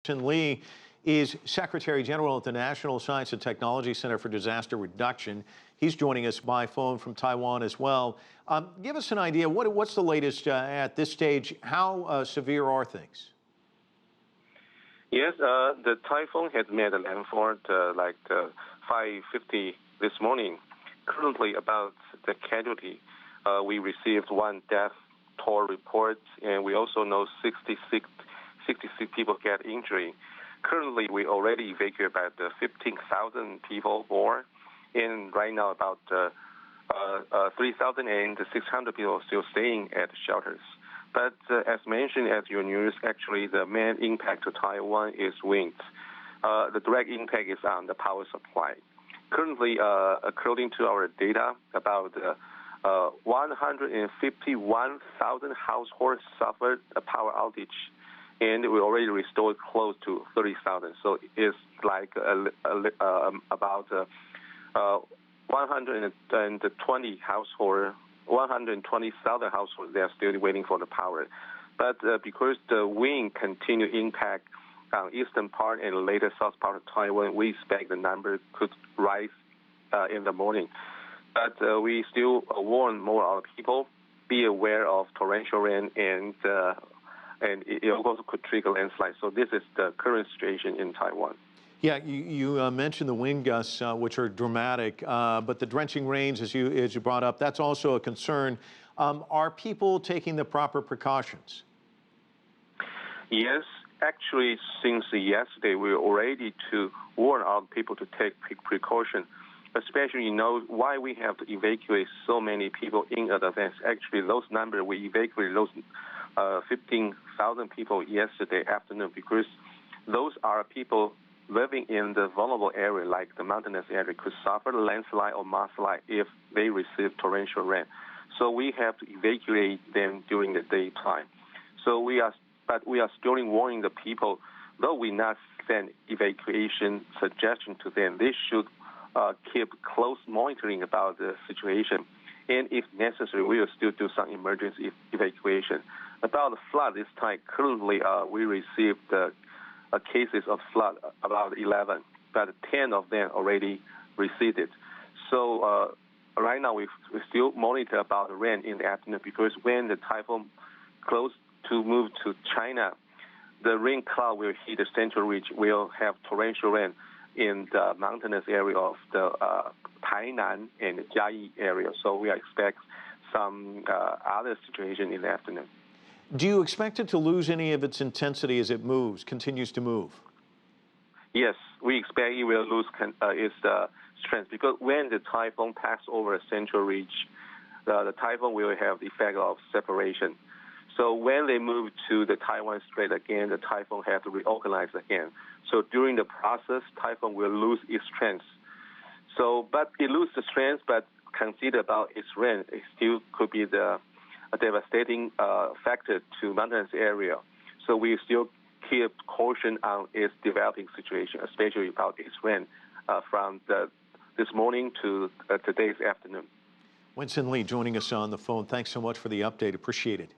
Sen Li is Secretary General at the National Science and Technology Center for Disaster Reduction. He's joining us by phone from Taiwan as well. Give us an idea, what's the latest at this stage? How severe are things? Yes, the typhoon has made a landfall at 5:50 this morning. Currently, about the casualty, we received one death toll report, and we also know 66 people get injury. Currently, we already evacuated about 15,000 people more, and right now about 3,600 people are still staying at shelters. But as mentioned at your news, actually the main impact to Taiwan is wind. The direct impact is on the power supply. Currently, according to our data, about 151,000 households suffered a power outage, and we already restored close to 30,000. So it's like about 120,000 households, they are still waiting for the power. But because the wind continue impact on eastern part and later south part of Taiwan, we expect the number could rise in the morning. But we still warn more our people, be aware of torrential rain, and it also could trigger landslide. So this is the current situation in Taiwan. Yeah, you mentioned the wind gusts, which are dramatic, but the drenching rains, as you brought up, that's also a concern. Are people taking the proper precautions? Yes, actually, since yesterday, we're already to warn our people to take precaution, especially, why we have to evacuate so many people in advance. Actually, those numbers, we evacuated those 15,000 people yesterday afternoon because those are people living in the vulnerable area, like the mountainous area, could suffer landslide or mudslide if they receive torrential rain. So we have to evacuate them during the daytime. So we are still warning the people, though we not send evacuation suggestion to them, they should keep close monitoring about the situation. And if necessary, we will still do some emergency evacuation. About the flood this time, currently we received cases of flood, about 11, but 10 of them already receded. So right now we still monitor about the rain in the afternoon because when the typhoon close to move to China, the rain cloud will hit the central region, will have torrential rain in the mountainous area of the Tainan and Jiayi area. So we expect some other situation in the afternoon. Do you expect it to lose any of its intensity as it continues to move? Yes, we expect it will lose its strength because when the typhoon passes over a central region, the typhoon will have the effect of separation. So when they move to the Taiwan Strait again, the typhoon has to reorganize again. So during the process, typhoon will lose its strength. So, but it loses the strength, but consider about its rain, it still could be a devastating factor to mountainous area. So we still keep caution on its developing situation, especially about its rain from this morning to today's afternoon. Wen Sen Li joining us on the phone. Thanks so much for the update. Appreciate it.